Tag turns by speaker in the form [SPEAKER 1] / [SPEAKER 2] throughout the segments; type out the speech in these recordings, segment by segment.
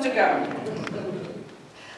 [SPEAKER 1] to go.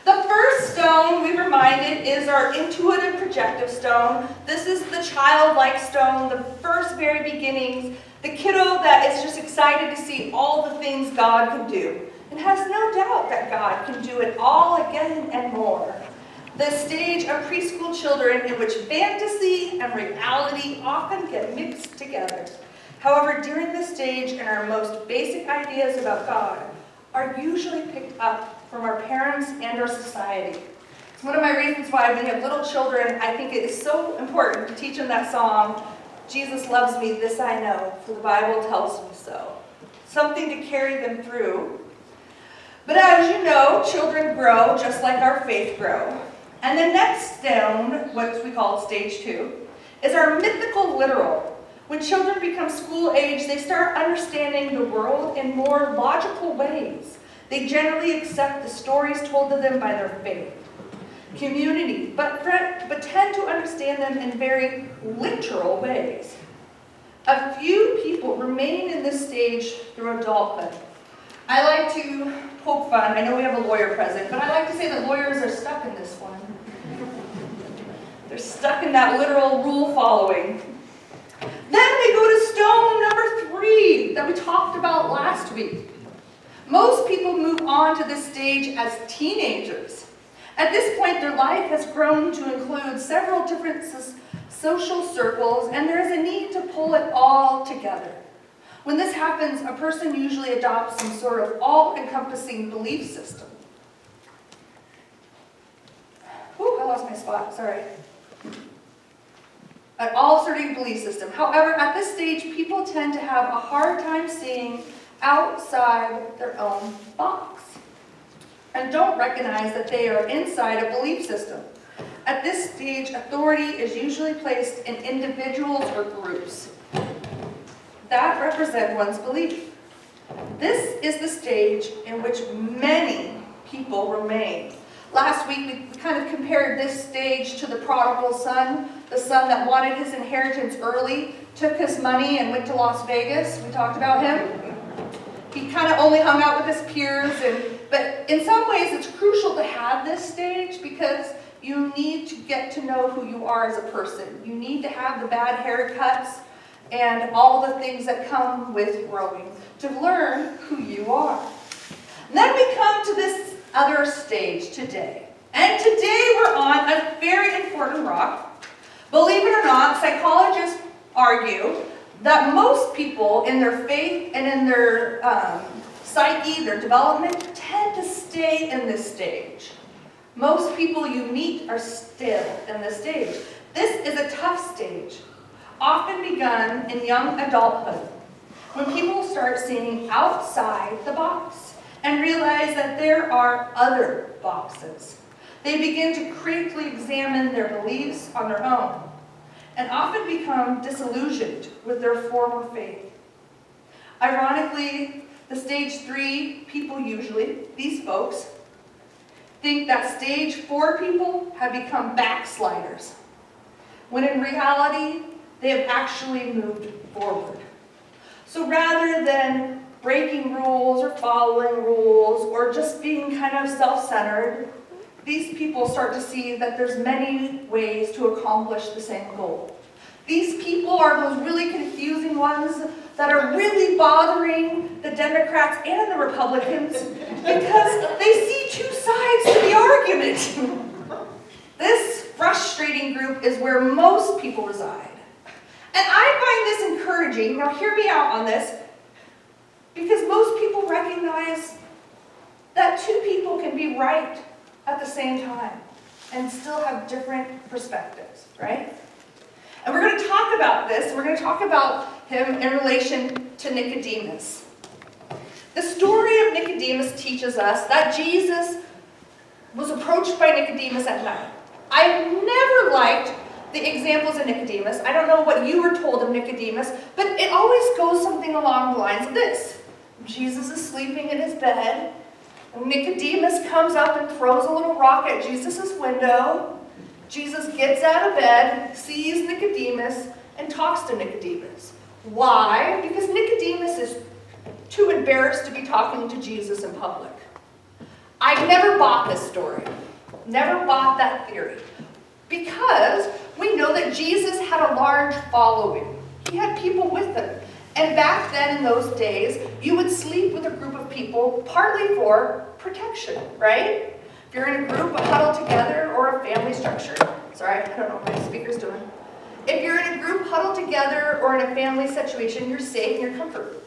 [SPEAKER 1] The first stone, we reminded, is our intuitive projective stone. This is the childlike stone, the first very beginnings, the kiddo that is just excited to see all the things God can do and has no doubt that God can do it all again and more. The stage of preschool children in which fantasy and reality often get mixed together. However, during this stage, and our most basic ideas about God are usually picked up from our parents and our society. It's one of my reasons why when you have little children, I think it is so important to teach them that song, Jesus loves me, this I know, for the Bible tells me so. Something to carry them through. But as you know, children grow just like our faith grow. And the next stone, what we call stage 2, is our mythical literal. When children become school age, they start understanding the world in more logical ways. They generally accept the stories told to them by their faith community, but tend to understand them in very literal ways. A few people remain in this stage through adulthood. I like to poke fun. I know we have a lawyer present, but I like to say that lawyers are stuck in this one. They're stuck in that literal rule following. Then we go to stone number 3 that we talked about last week. Most people move on to this stage as teenagers. At this point, their life has grown to include several different social circles, and there is a need to pull it all together. When this happens, a person usually adopts some sort of all-encompassing belief system. Ooh, I lost my spot, sorry. An all-certain belief system. However, at this stage, people tend to have a hard time seeing outside their own box and don't recognize that they are inside a belief system. At this stage, authority is usually placed in individuals or groups that represent one's belief. This is the stage in which many people remain. Last week, we kind of compared this stage to the prodigal son, the son that wanted his inheritance early, took his money and went to Las Vegas. We talked about him. He kind of only hung out with his peers, but in some ways it's crucial to have this stage because you need to get to know who you are as a person. You need to have the bad haircuts and all the things that come with growing to learn who you are. And then we come to this other stage today. And today we're on a very important rock. Believe it or not, psychologists argue that most people in their faith and in their psyche, their development, tend to stay in this stage. Most people you meet are still in this stage. This is a tough stage, often begun in young adulthood, when people start seeing outside the box and realize that there are other boxes. They begin to critically examine their beliefs on their own and often become disillusioned with their former faith. Ironically, the stage 3 people usually, these folks, think that stage 4 people have become backsliders, when in reality, they have actually moved forward. So rather than breaking rules or following rules or just being kind of self-centered, these people start to see that there's many ways to accomplish the same goal. These people are those really confusing ones that are really bothering the Democrats and the Republicans because they see two sides to the argument. This frustrating group is where most people reside. And I find this encouraging. Now hear me out on this, because most people recognize that two people can be right at the same time and still have different perspectives, right? And we're going to talk about this. We're going to talk about him in relation to Nicodemus. The story of Nicodemus teaches us that Jesus was approached by Nicodemus at night. I've never liked the examples of Nicodemus. I don't know what you were told of Nicodemus, but it always goes something along the lines of this. Jesus is sleeping in his bed, and Nicodemus comes up and throws a little rock at Jesus' window. Jesus gets out of bed, sees Nicodemus, and talks to Nicodemus. Why? Because Nicodemus is too embarrassed to be talking to Jesus in public. I never bought this story. Never bought that theory. Because we know that Jesus had a large following. He had people with him. And back then in those days, you would sleep with a group of people partly for protection, right? If you're in a group huddled together or a family structure, sorry, I don't know what my speaker's doing. If you're in a group huddled together or in a family situation, you're safe and you're comforted.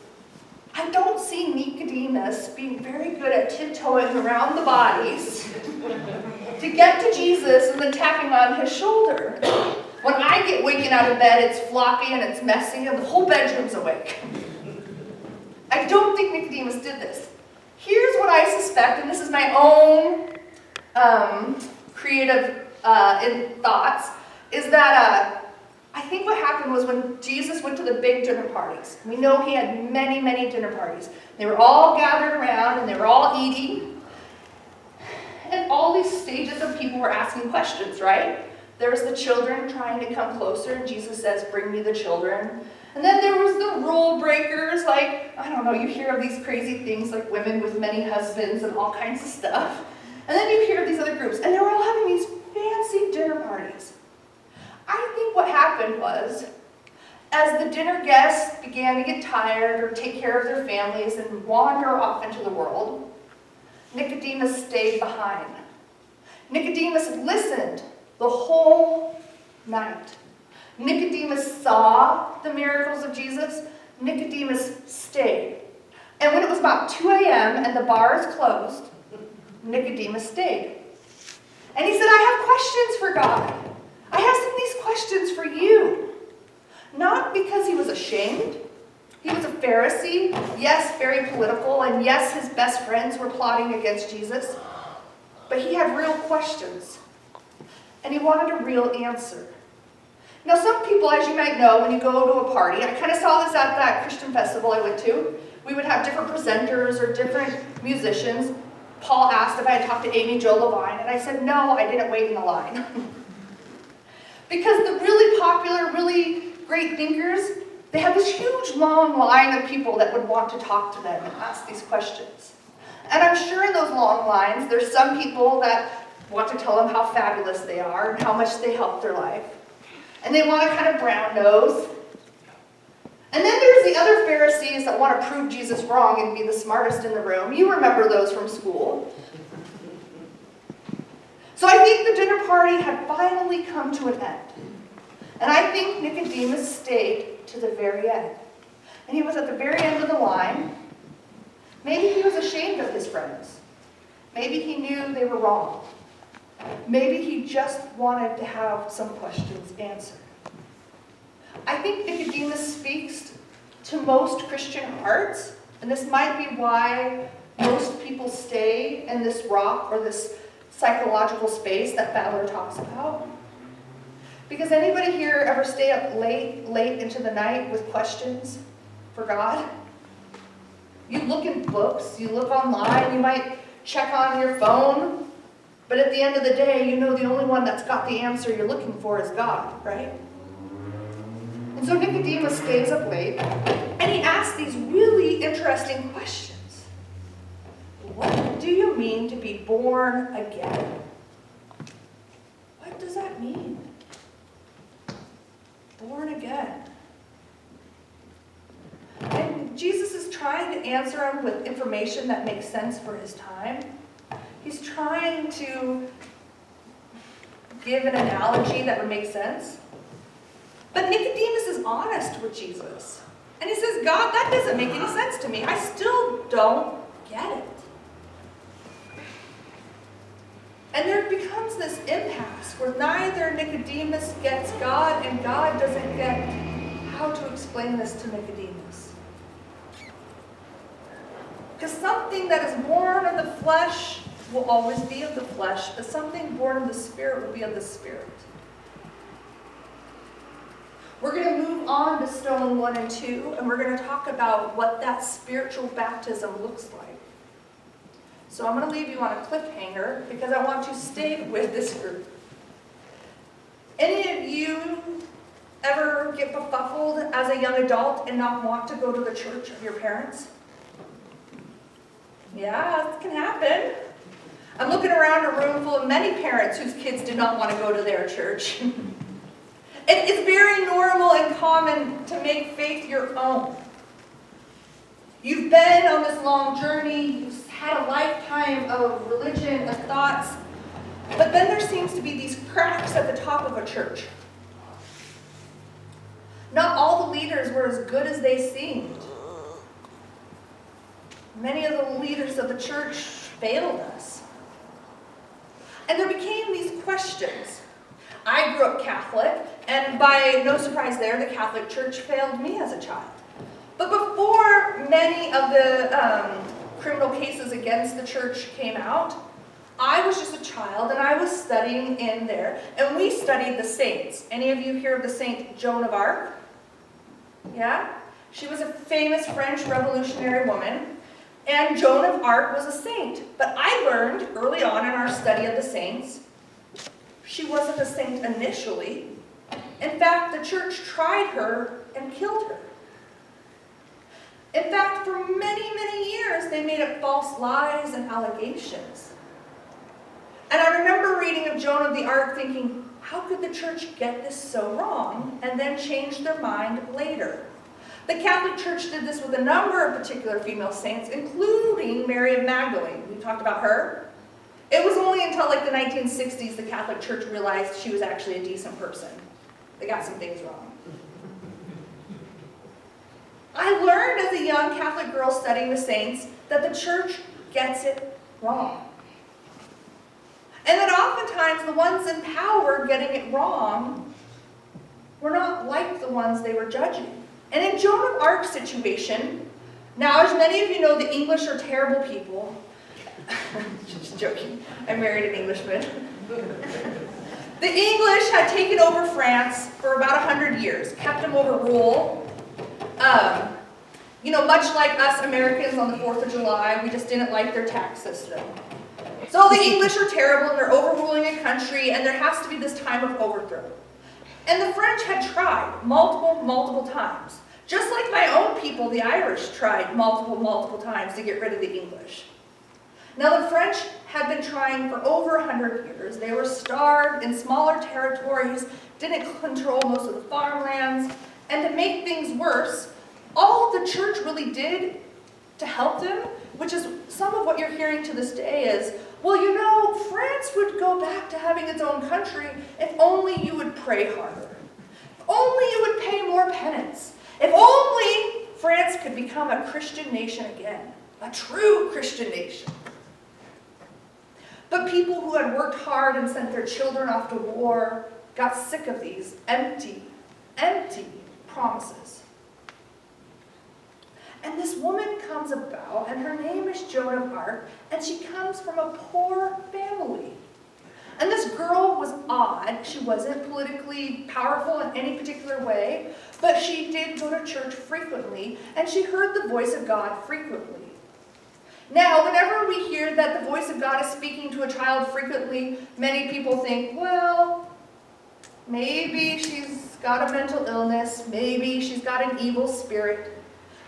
[SPEAKER 1] I don't see Nicodemus being very good at tiptoeing around the bodies to get to Jesus and then tapping on his shoulder. When I get waken out of bed, it's floppy and it's messy and the whole bedroom's awake. I don't think Nicodemus did this. Here's what I suspect, and this is my own creative thoughts, is that I think what happened was when Jesus went to the big dinner parties. We know he had many, many dinner parties. They were all gathered around and they were all eating. And all these stages of people were asking questions, right? There was the children trying to come closer, and Jesus says, bring me the children. And then there was the rule breakers, like, I don't know, you hear of these crazy things like women with many husbands and all kinds of stuff. And then you hear of these other groups, and they were all having these fancy dinner parties. I think what happened was, as the dinner guests began to get tired or take care of their families and wander off into the world, Nicodemus stayed behind. Nicodemus listened the whole night. Nicodemus saw the miracles of Jesus. Nicodemus stayed. And when it was about 2 a.m. and the bars closed, Nicodemus stayed. And he said, I have questions for God. I have some of these questions for you. Not because he was ashamed. He was a Pharisee, yes, very political, and yes, his best friends were plotting against Jesus. But he had real questions. And he wanted a real answer. Now, some people, as you might know, when you go to a party, I kind of saw this at that Christian festival I went to. We would have different presenters or different musicians. Paul asked if I had talked to Amy Jo Levine, and I said, no, I didn't wait in the line. Because the really popular, really great thinkers, they have this huge, long line of people that would want to talk to them and ask these questions. And I'm sure in those long lines, there's some people that want to tell them how fabulous they are and how much they helped their life. And they want to kind of brown nose. And then there's the other Pharisees that want to prove Jesus wrong and be the smartest in the room. You remember those from school. So I think the dinner party had finally come to an end. And I think Nicodemus stayed to the very end. And he was at the very end of the line. Maybe he was ashamed of his friends. Maybe he knew they were wrong. Maybe he just wanted to have some questions answered. I think Nicodemus speaks to most Christian hearts, and this might be why most people stay in this rock or this psychological space that Fowler talks about. Because anybody here ever stay up late into the night with questions for God? You look in books, you look online, you might check on your phone, but at the end of the day, you know the only one that's got the answer you're looking for is God, right? And so Nicodemus stays up late, and he asks these really interesting questions. What do you mean to be born again? What does that mean? Born again. And Jesus is trying to answer him with information that makes sense for his time. He's trying to give an analogy that would make sense. But Nicodemus is honest with Jesus. And he says, God, that doesn't make any sense to me. I still don't get it. And there becomes this impasse where neither Nicodemus gets God and God doesn't get how to explain this to Nicodemus. Because something that is born of the flesh will always be of the flesh, but something born of the Spirit will be of the Spirit. We're going to move on to stone 1 and 2, and we're going to talk about what that spiritual baptism looks like. So I'm going to leave you on a cliffhanger because I want to stay with this group. Any of you ever get befuddled as a young adult and not want to go to the church of your parents? Yeah, it can happen. I'm looking around a room full of many parents whose kids did not want to go to their church. It's very normal and common to make faith your own. You've been on this long journey, you've had a lifetime of religion and thoughts, but then there seems to be these cracks at the top of a church. Not all the leaders were as good as they seemed. Many of the leaders of the church failed us. And there became these questions. I grew up Catholic, and by no surprise there, the Catholic Church failed me as a child. But before many of the criminal cases against the church came out, I was just a child, and I was studying in there, and we studied the saints. Any of you hear of the Saint Joan of Arc? Yeah? She was a famous French revolutionary woman, and Joan of Arc was a saint. But I learned early on in our study of the saints, she wasn't a saint initially. In fact, the church tried her and killed her. In fact, for many, many years, they made up false lies and allegations. And I remember reading of Joan of the Arc thinking, how could the church get this so wrong and then change their mind later? The Catholic Church did this with a number of particular female saints, including Mary of Magdalene. We talked about her. It was only until like the 1960s the Catholic Church realized she was actually a decent person. They got some things wrong. I learned as a young Catholic girl studying the saints that the church gets it wrong. And that oftentimes the ones in power getting it wrong were not like the ones they were judging. And in Joan of Arc's situation, now as many of you know, the English are terrible people. Just joking. I married an Englishman. The English had taken over France for about 100 years, kept them over rule. Much like us Americans on the 4th of July, we just didn't like their tax system. So the English are terrible, and they're overruling a country, and there has to be this time of overthrow. And the French had tried multiple times. Just like my own people, the Irish, tried multiple times to get rid of the English. Now the French had been trying for over 100 years. They were starved in smaller territories, didn't control most of the farmlands, and to make things worse, all the church really did to help them, which is some of what you're hearing to this day is, well, France would go back to having its own country if only you would pray harder. If only you would pay more penance. If only France could become a Christian nation again, a true Christian nation. But people who had worked hard and sent their children off to war got sick of these empty promises. And this woman comes about, and her name is Joan of Arc, and she comes from a poor family. And this girl was odd. She wasn't politically powerful in any particular way, but she did go to church frequently, and she heard the voice of God frequently. Now, whenever we hear that the voice of God is speaking to a child frequently, many people think, well, maybe she's got a mental illness, maybe she's got an evil spirit.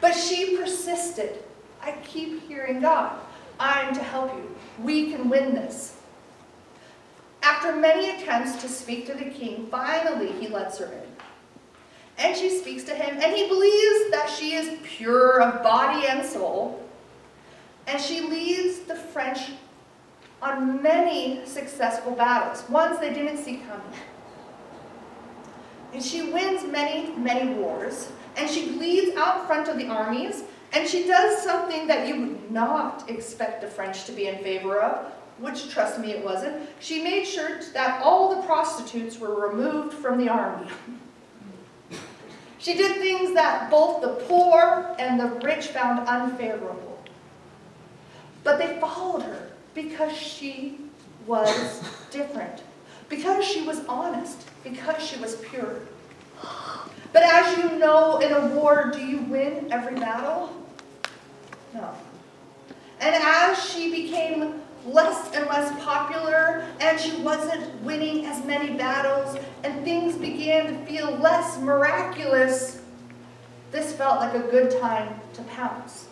[SPEAKER 1] But she persisted. I keep hearing God. I'm to help you. We can win this. After many attempts to speak to the king, finally he lets her in. And she speaks to him, and he believes that she is pure of body and soul. And she leads the French on many successful battles, ones they didn't see coming. And she wins many wars. And she leads out front of the armies, and she does something that you would not expect the French to be in favor of, which, trust me, it wasn't. She made sure that all the prostitutes were removed from the army. She did things that both the poor and the rich found unfavorable. But they followed her because she was different, because she was honest, because she was pure. But as you know, in a war, do you win every battle? No. And as she became less and less popular, and she wasn't winning as many battles, and things began to feel less miraculous, this felt like a good time to pounce.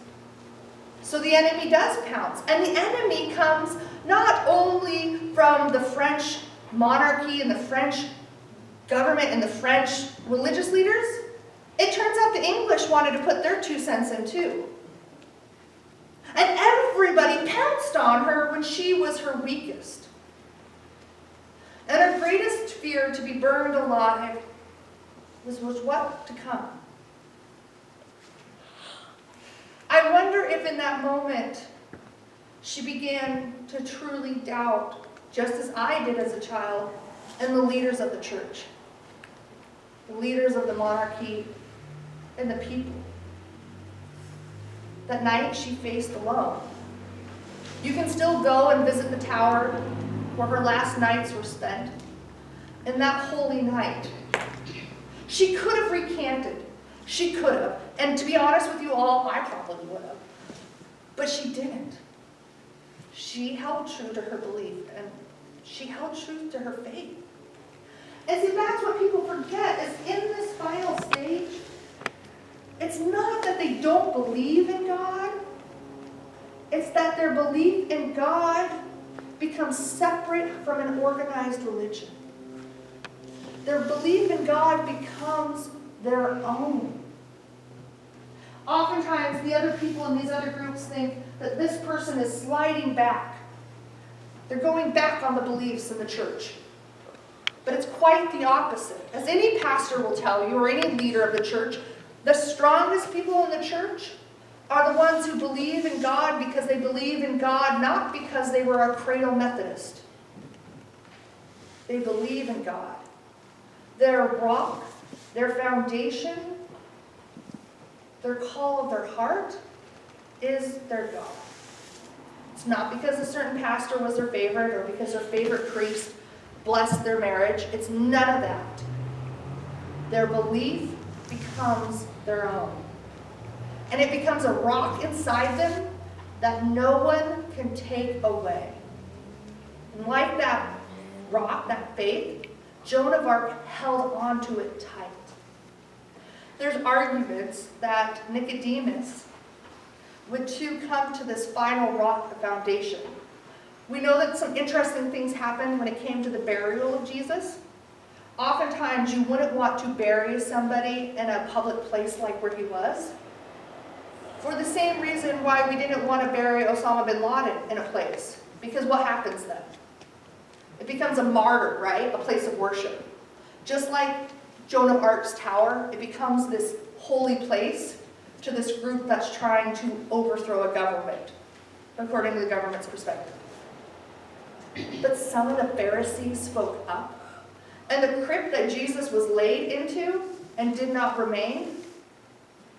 [SPEAKER 1] So the enemy does pounce, and the enemy comes not only from the French monarchy and the French government and the French religious leaders. It turns out the English wanted to put their 2 cents in too. And everybody pounced on her when she was her weakest. And her greatest fear to be burned alive was what to come. I wonder if in that moment she began to truly doubt, just as I did as a child, and the leaders of the church, the leaders of the monarchy, and the people. That night she faced alone. You can still go and visit the tower where her last nights were spent. And that holy night, she could have recanted. She could have. And to be honest with you all, I probably would have. But she didn't. She held true to her belief, and she held true to her faith. And see, that's what people forget, is in this final stage, it's not that they don't believe in God. It's that their belief in God becomes separate from an organized religion. Their belief in God becomes their own. Oftentimes, the other people in these other groups think that this person is sliding back. They're going back on the beliefs in the church. But it's quite the opposite. As any pastor will tell you, or any leader of the church, the strongest people in the church are the ones who believe in God because they believe in God, not because they were a cradle Methodist. They believe in God. Their rock, their foundation, their call of their heart is their God. It's not because a certain pastor was their favorite or because their favorite priest blessed their marriage. It's none of that. Their belief becomes their own. And it becomes a rock inside them that no one can take away. And like that rock, that faith, Joan of Arc held onto it tight. There's arguments that Nicodemus would too come to this final rock, the foundation. We know that some interesting things happened when it came to the burial of Jesus. Oftentimes, you wouldn't want to bury somebody in a public place like where he was. For the same reason why we didn't want to bury Osama bin Laden in a place. Because what happens then? It becomes a martyr, right? A place of worship. Just like Joan of Arc's tower, it becomes this holy place to this group that's trying to overthrow a government, according to the government's perspective. But some of the Pharisees spoke up. And the crypt that Jesus was laid into and did not remain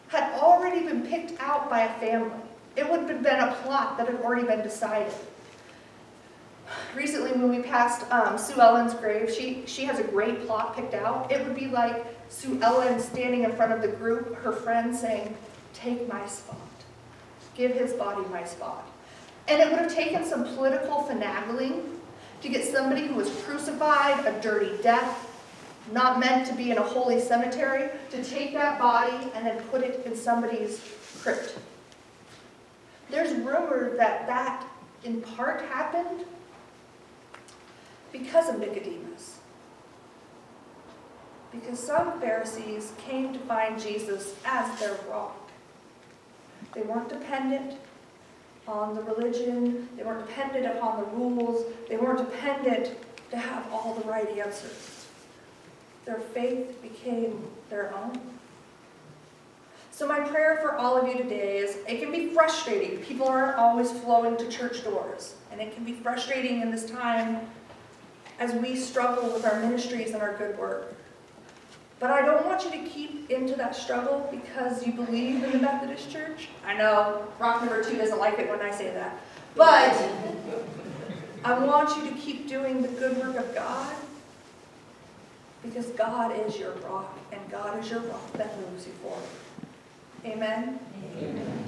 [SPEAKER 1] had already been picked out by a family. It would have been a plot that had already been decided. Recently, when we passed Sue Ellen's grave, she has a great plot picked out. It would be like Sue Ellen standing in front of the group, her friends saying, "Take my spot. Give his body my spot." And it would have taken some political finagling to get somebody who was crucified, a dirty death, not meant to be in a holy cemetery, to take that body and then put it in somebody's crypt. There's rumor that that in part happened because of Nicodemus. Because some Pharisees came to find Jesus as their rock. They weren't dependent on the religion. They weren't dependent upon the rules. They weren't dependent to have all the right answers. Their faith became their own. So my prayer for all of you today is, it can be frustrating. People aren't always flowing to church doors. And it can be frustrating in this time as we struggle with our ministries and our good work. But I don't want you to keep into that struggle because you believe in the Methodist Church. I know rock number 2 doesn't like it when I say that. But I want you to keep doing the good work of God because God is your rock and God is your rock that moves you forward. Amen? Amen.